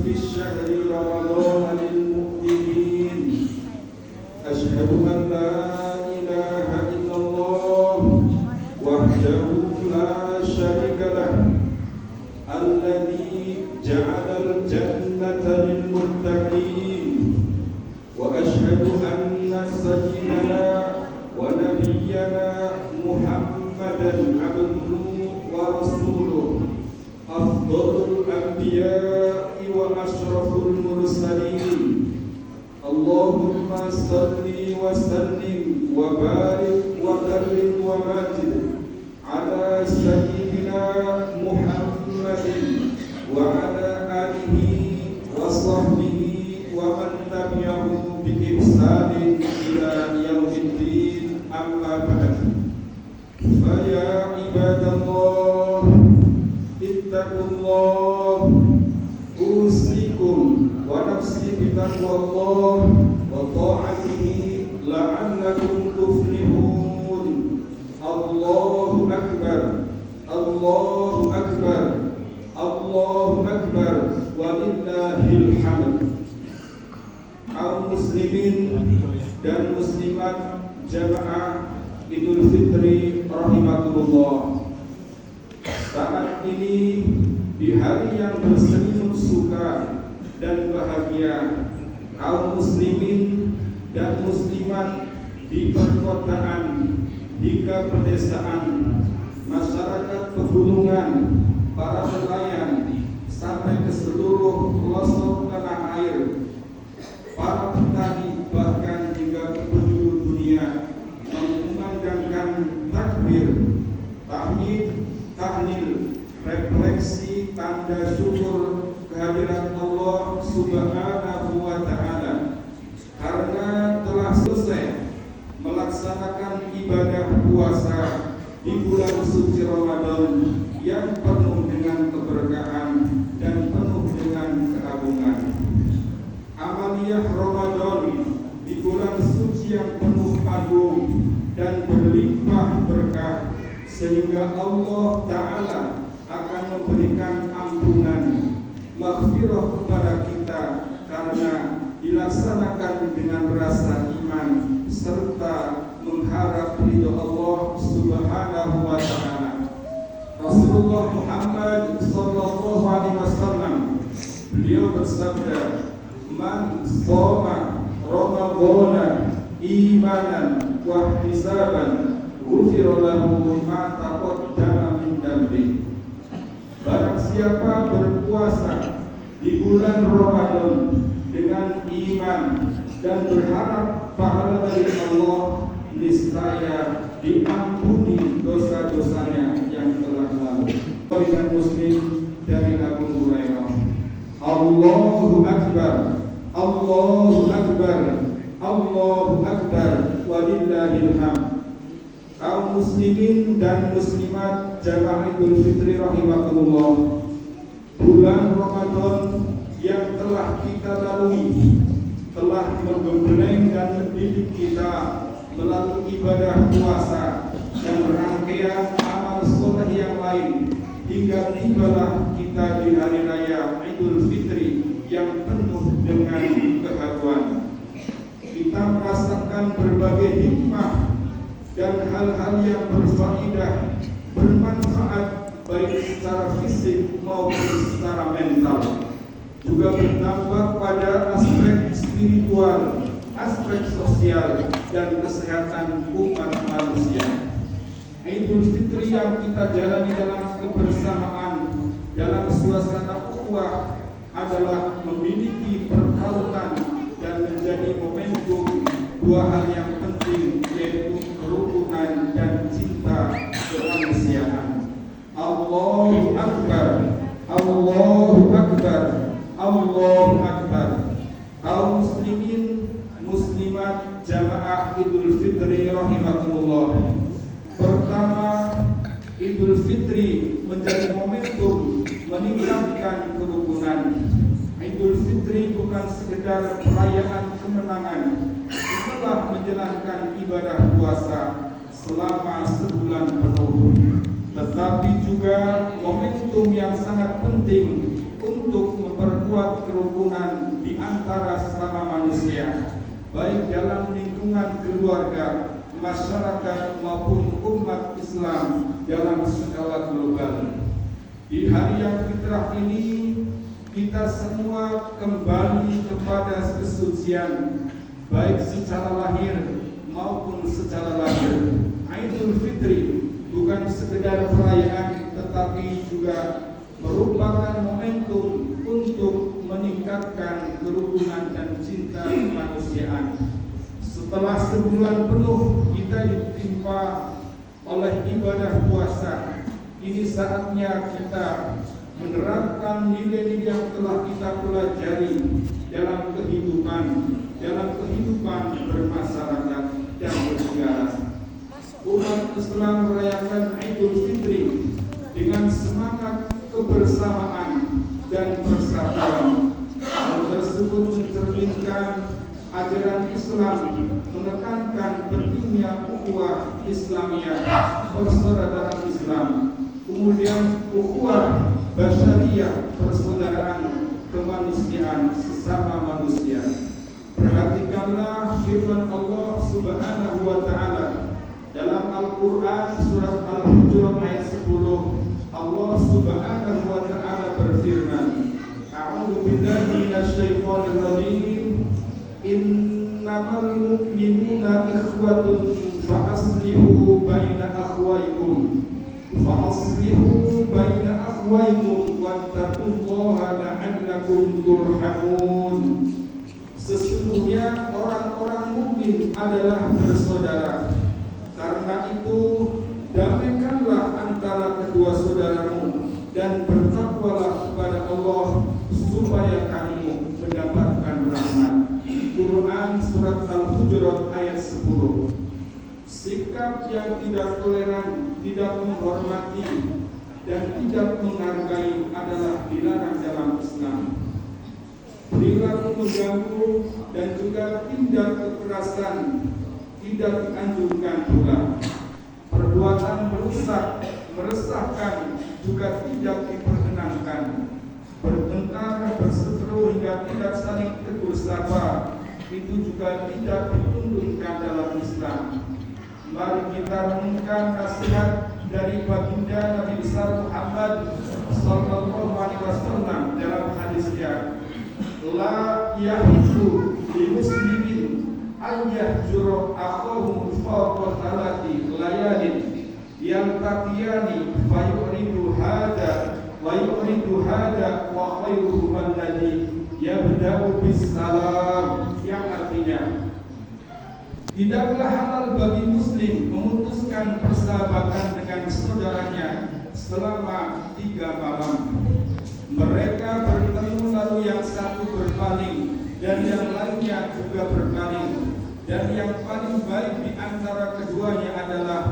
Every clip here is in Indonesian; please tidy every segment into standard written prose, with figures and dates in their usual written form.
في الشهر رمضان للمؤمنين أشهد أن لا إله إلا الله وحده لا شريك له الذي جعل الجنة للمتقين وأشهد أن سيدنا ونبينا محمدا عبده ورسوله أفضل الأنبياء وأشرف المرسلين اللهم صل وسلم وبارك وكرم ومجد على سيدنا محمد وعلى آله وصحبه ومن تبعه بإحسان إلى يوم الدين أما بعد فيا عباد الله اتقوا الله أوصيكم ونفسي بتقوى الله وطاعته لعلكم تفلحون الله أكبر الله أكبر الله أكبر ولله الحمد. Kaum muslimin dan muslimat jamaah Idul Fitri rahimakumullah. Saat ini di hari yang berselimut suka dan bahagia, kaum muslimin dan muslimat di perkotaan, di pedesaan, masyarakat pegunungan, para nelayan sampai ke seluruh pelosok tanah air, para petani bahkan hingga ke penjuru dunia mengumandangkan takbir, tahmid, tahlil, refleksi tanda syukur kehadiran Allah Subhanahu wa Ta'ala karena telah selesai melaksanakan ibadah puasa di bulan suci Ramadan yang penuh dengan keberkahan dan penuh dengan keagungan. Amaliyah Ramadan di bulan suci yang penuh agung dan berlimpah berkah, sehingga Allah Ta'ala akan memberikan ampunan maghfirah kepada kita karena dilaksanakan dengan rasa iman serta mengharap ridho Allah Subhanahu wa Ta'ala. Rasulullah Muhammad sallallahu alaihi wasallam beliau bersabda, "Man shoma Ramadhana imanan wa ihtisaban ghufira lahu ma taqaddama min dhanbi." Barang siapa berpuasa di bulan Ramadan dengan iman dan berharap pahala dari Allah, niscaya diampuni dosa-dosanya yang telah lalu. Riwayat Muslim dari Abu Hurairah. Allahu Akbar, Allahu Akbar, Allahu Akbar, walillahil hamd. Kaum muslimin dan muslimat jamaah Idul Fitri rahimakumullah, bulan Ramadan yang telah kita lalui telah menggembleng dan mendidik kita melalui ibadah puasa dan rangkaian amal soleh yang lain hingga tibalah kita di hari raya Idul Fitri yang penuh dengan keharuan. Kita merasakan berbagai hikmah dan hal-hal yang berfaedah, bermanfaat baik secara fisik maupun secara mental, juga berdampak pada aspek spiritual, aspek sosial dan kesehatan umat manusia. Idul Fitri yang kita jalani dalam kebersamaan, dalam suasana ukhuwah adalah memiliki pertautan dan menjadi momentum dua hal yang penting, yaitu kerukunan dan cinta kemanusiaan. Allahu Akbar, Allahu Akbar, Allahu Akbar. Kaum muslimin muslimat jamaah Idul Fitri rahimakumullah. Pertama, Idul Fitri menjadi momentum meningkatkan kerukunan. Idul Fitri bukan sekedar perayaan kemenangan setelah menjalankan ibadah puasa selama sebulan penuh, tetapi juga momentum yang sangat penting untuk memperkuat memperkuat kerukunan di antara sesama manusia, baik dalam lingkungan keluarga, masyarakat maupun umat Islam dalam skala global. Di hari yang fitrah ini, kita semua kembali kepada kesucian, baik secara lahir maupun secara lahir. Idul Fitri bukan sekedar perayaan, tetapi juga merupakan momentum untuk meningkatkan kerukunan dan cinta kemanusiaan. Setelah sebulan penuh kita ditimpa oleh ibadah puasa, ini saatnya kita menerapkan nilai-nilai yang telah kita pelajari dalam kehidupan bermasyarakat dan bernegara. Umat Islam merayakan Idul Fitri dengan semangat kebersamaan dan persatuan. Hal tersebut mencerminkan ajaran Islam menekankan pentingnya ukhuwah Islamiyah, persaudaraan Islam, kemudian ukhuwah basyariyah, persaudaraan kemanusiaan sesama manusia. Perhatikanlah firman Allah Subhanahu wa taala dalam Al-Qur'an surat Al-Hujurat ayat 10. Allah Subhanahu wa taala berfirman, A'udzu billahi minasyaitonir rajim. Innamal mu'minuna ikhwatun fa'aslihu baina akhwaykum wattaqullaha la'allakum turhamun. Sesungguhnya orang-orang mukmin adalah bersaudara. Karena itu damaikanlah antara kedua saudaramu dan bertakwalah kepada Allah supaya kamu mendapatkan rahmat. Quran surat Al-Hujurat ayat 10. Sikap yang tidak toleran, tidak menghormati dan tidak menghargai adalah dilarang dalam Islam. Perilaku mengganggu dan juga tindak kekerasan tidak dianjurkan pula. Perbuatan merusak, meresahkan juga tidak diperkenankan. Bertengkar, berseteru hingga tidak saling tegur sapa itu juga tidak dituntunkan dalam Islam. Mari kita renungkan nasihat dari baginda Nabi besar Muhammad sallallahu alaihi wasallam dalam hadisnya, la yahidu li muslimin ayyahjura akhahu fawqa thalathi layalin yaltaqiyani fayuridu hada wa yuridu hada wa khairuhum alladhi yabda'u bis salam, yang artinya tidaklah halal bagi muslim memutuskan persahabatan dengan saudaranya selama 3 malam. Mereka bertemu lalu yang satu berpaling dan yang lainnya juga berpaling, dan yang paling baik di antara keduanya adalah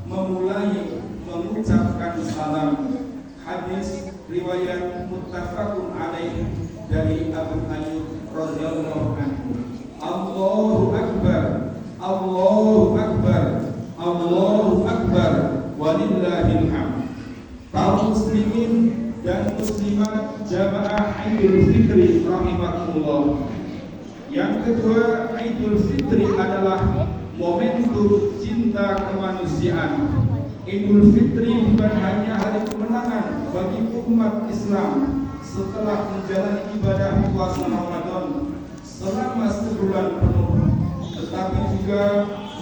memulai mengucapkan salam. Hadis riwayat muttafaqun alaih dari Abu Ayyub radhiyallahu anhu. Allahu akbar, Allahu akbar, Allahu akbar, walillahil hamd. Kaum muslimin dan muslimat jamaah Idul Fitri rahimakumullah. Yang kedua, Idul Fitri adalah momentum cinta kemanusiaan. Idul Fitri bukan hanya hari kemenangan bagi umat Islam setelah menjalani ibadah puasa Ramadan selama sebulan penuh, tetapi juga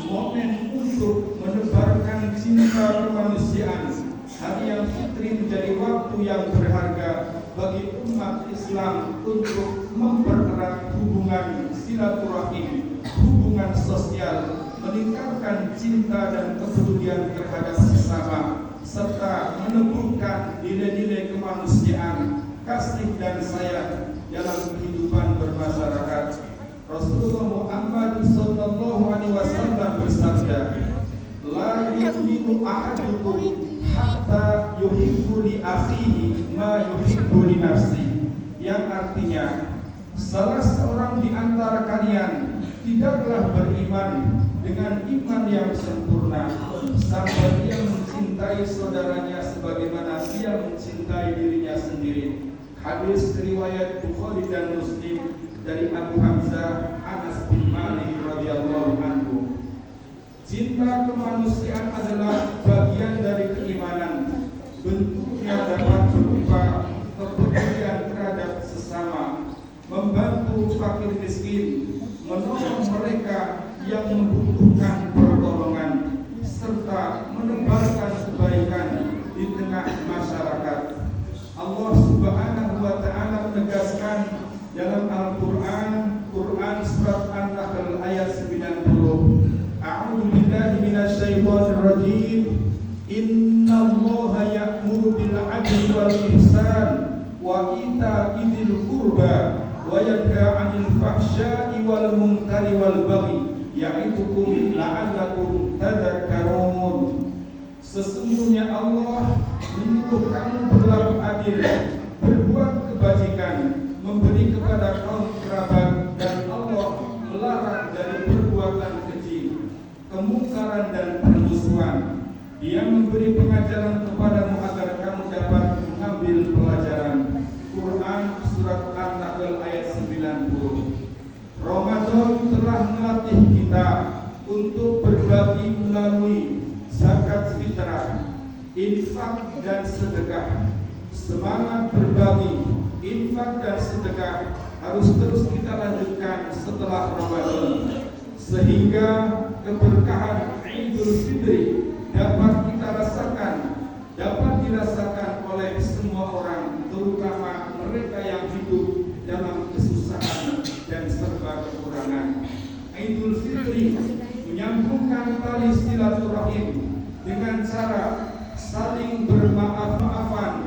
momen untuk menebarkan cinta kemanusiaan. Hari yang fitri menjadi waktu yang berharga bagi umat Islam untuk mempererat hubungan silaturahim, hubungan sosial, meningkatkan cinta dan kepedulian terhadap sesama, serta meneguhkan nilai-nilai kemanusiaan, kasih dan sayang dalam kehidupan bermasyarakat. Rasulullah Muhammad sallallahu alaihi wasallam bersabda, la yu'minu ahadukum hatta yuhibbu li akhihi ma yuhibbu li nafsi, yang artinya salah seorang di antara kalian tidaklah beriman dengan iman yang sempurna sampai dia mencintai saudaranya sebagaimana dia mencintai dirinya sendiri. Hadis riwayat Bukhari dan Muslim dari Abu Hamzah Anas bin Malik radhiyallahu anhu. Cinta kemanusiaan adalah bagian dari keimanan. Bentuknya dapat berupa kepedulian terhadap sesama, membantu fakir miskin, menolong mereka yang membutuhkan pertolongan, serta menebarkan kebaikan di tengah masyarakat. Allah Subhanahu wa Ta'ala menegaskan dalam Al-Quran, surat An-Nahl ayat 90. A'udzu billahi minasyaitonir rajim. Innallaha ya'muru bil 'adli wal ihsan wa ita'i dzil qurba wa yanha 'anil fahsya'i wal munkari wal baghi ya'idukum la'allakum tadhakkarun. Sesungguhnya Allah menyuruh kamu berlaku adil, berbuat kebajikan, memberi kepada kaum kerabat, dan Allah melarang dari perbuatan keji, kemungkaran dan permusuhan. Dia memberi pengajaran kepadamu agar kamu dapat mengambil pelajaran. Quran surat An-Nahl ayat 90. Ramadan telah melatih kita untuk berbagi melalui zakat fitrah, infak dan sedekah. Semangat berbagi, infak dan sedekah harus terus kita lanjutkan setelah Ramadan, sehingga keberkahan Idul Fitri dapat kita rasakan, dapat dirasakan oleh semua orang, terutama mereka yang hidup dalam kesusahan dan serba kekurangan. Idul Fitri menyambungkan tali silaturahim dengan cara saling bermaaf-maafan,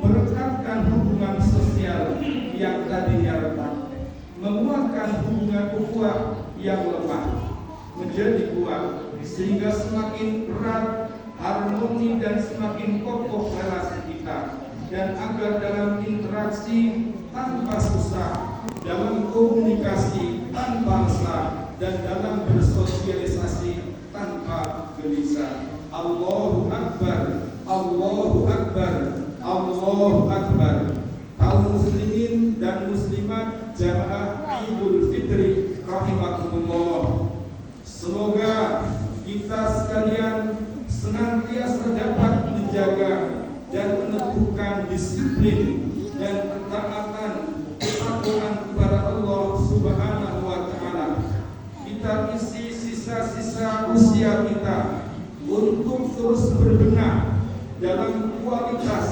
merekatkan hubungan sosial yang tadinya retak, menguatkan hubungan ukhuwah yang lemah menjadi kuat, sehingga semakin erat harmoni dan semakin kokoh relasi kita, dan agar dalam interaksi tanpa susah, dalam komunikasi tanpa resah, dan dalam bersosialisasi tanpa gelisah. Allahu Akbar, Allahu Akbar, Allahu Akbar. Kaum muslimin dan muslimat jamaah Idul Fitri rahimakumullah. Semoga kita sekalian senantiasa dapat menjaga dan meneguhkan disiplin dan ketaatan kepada Allah Subhanahu wa Ta'ala. Kita isi sisa-sisa usia kita untuk terus berbenah dalam kualitas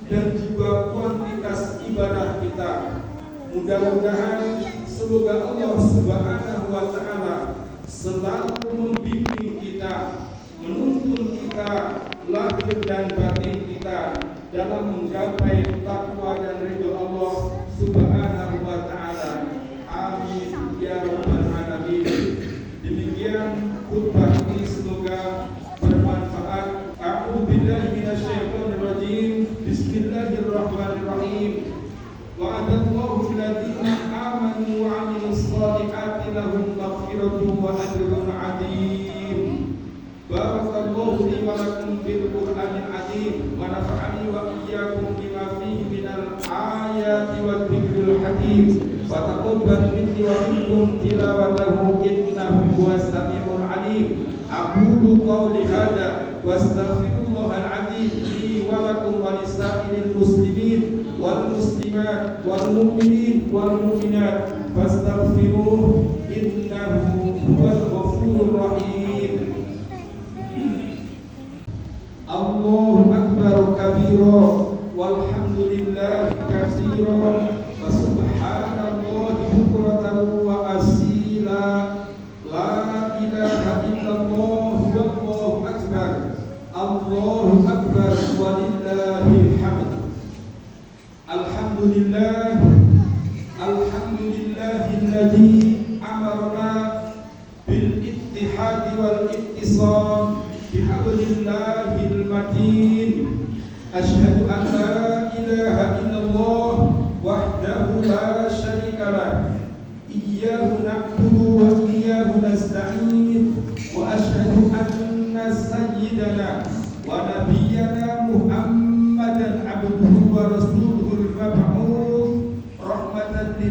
dan juga kuantitas ibadah kita. Mudah-mudahan semoga Allah Subhanahu wa Ta'ala selalu membimbing kita, menuntun kita lahir dan batin kita dalam menggapai takwa dan ridho Allah Subhanahu wa Ta'ala. Amin ya rabbal alamin. Demikian khutbah ini, semoga bermanfaat. A'udzu billahi minasyaitonir rajim. Bismillahirrahmanirrahim. Wa'adallahu alladziina aamanu wa 'amilus shalihaati lahum maghfiratun wa ajrun 'adziim. Barakallahu li wa lakum bil Qur'anil 'aziim wa nafa'ani wa iyyakum bima fihi minal ayati wa dzikril hakim. Wa taqabbal minni wa minkum tilawatahu innahu huwas samiul 'aliim. Aqulu qawli hadza wa astaghfirullahal 'aziim li wa lakum wa lisa'iril muslimin wal muslimat wal mu'minin wal mu'minat fastaghfiruhu innahu huwal ghafurur rahim. Allahu akbar kabira walhamdulillahi katsira wa subhanallahi bukratan wa asila. La ilaha illallah wallahu akbar. Allahu akbar walillahil hamd. Alhamdulillah, alhamdulillahilladzi amarna bil ittihadi wal ittisam bihablillahil matin. Asyhadu an la ilaha illallah wahdahu la syarika lah. Iyyahu na'budu wa iyyahu nasta'in. Wa asyhadu anna sayyidana wa nabiyyana Muhammadan abduhu wa rasuluhul mab'uts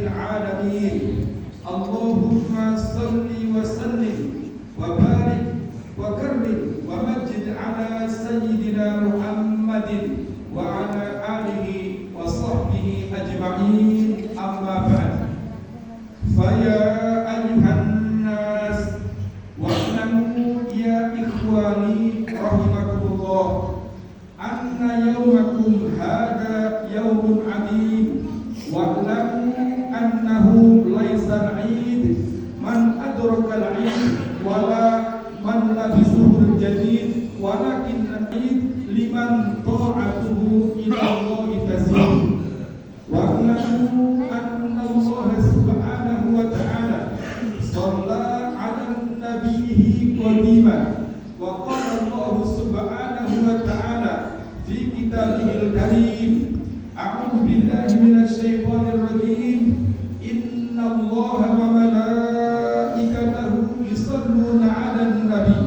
العالمين. اللهم صل وسلم وبارك وكرم ومجد على سيدنا محمد وعلى آله وصحبه أجمعين. أما بعد، فيا أيها الناس واعلموا يا إخواني رحمكم الله أن يومكم هذا يوم عظيم، واعلموا أنه ليس العيد من أدرك العيد ولا من لبسه الجديد، ولكن العيد لمن طاعته إلى الله تزيد. واعلموا أن الله سبحانه وتعالى صلى على نبيه قديما، وقال الله سبحانه وتعالى في كتابه الكريم: أعوذ بالله من الشيطان الرجيم، إن الله وملائكته يصلون على النبي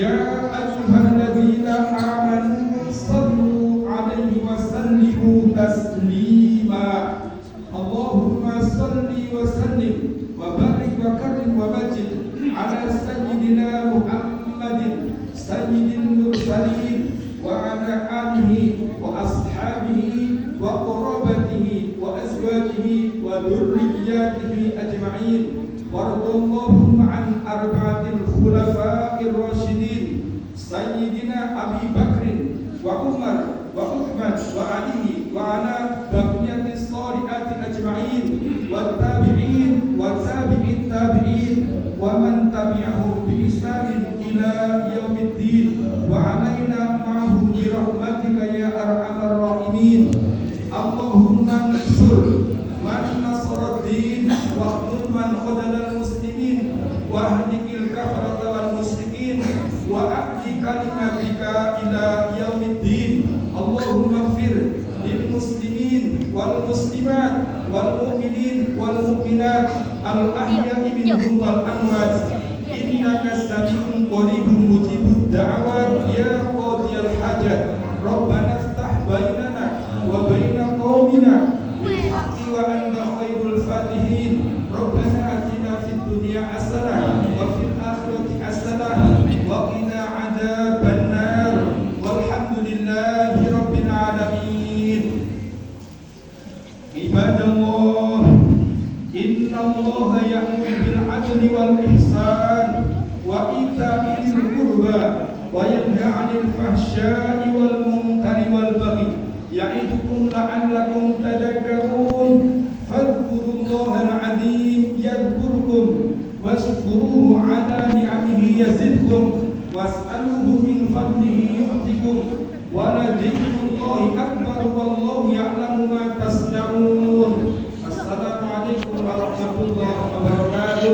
يا أيها الذين آمنوا صلوا عليه وسلموا تسليما. اللهم صل وسلم وبارك وكرم ومجد على سيدنا محمد سيد المرسلين وعلى آله وأصحابه وقرابته وأزواجه وذرياته أجمعين. وارض اللهم عن أربعة الخلفاء الراشدين سيدنا أبي بكر وعمر وعثمان وعلي وعلى بقية الصالحات أجمعين، والتابعين وتابع التابعين ومن تبعهم بإحسان إلى يوم الدين، وعلينا معهم برحمتك يا أرحم الراحمين. اللهم انصر من نصر الدين، واخذل من خذل المسلمين، واهلك الكفرة والمشركين، وأعد كلمتك إلى يوم الدين. اللهم اغفر للمسلمين والمسلمات والمؤمنين والمؤمنات الأحياء منهم والأموات، إنك سميع قريب مجيب الدعوات يا قاضي الحاجات. ربنا افتح بيننا وبين قومنا بالحق وأنت خير الفاتحين. ربنا آتنا في الدنيا حسنة وفي الآخرة حسنة وقنا عذاب النار، والحمد لله رب العالمين. عباد الله، إن الله يأمر بالعدل والإحسان وإيتاء ذي القربى وينهى عن الفحشاء والمنكر والبغي، يعظكم لعلكم تذكرون. فاذكروا الله العظيم يذكركم، واشكروه على نعمه يزدكم، واسألوه من فضله يؤتكم، ولذكر الله أكبر والله يعلم ما تصنعون. السلام عليكم ورحمة الله وبركاته.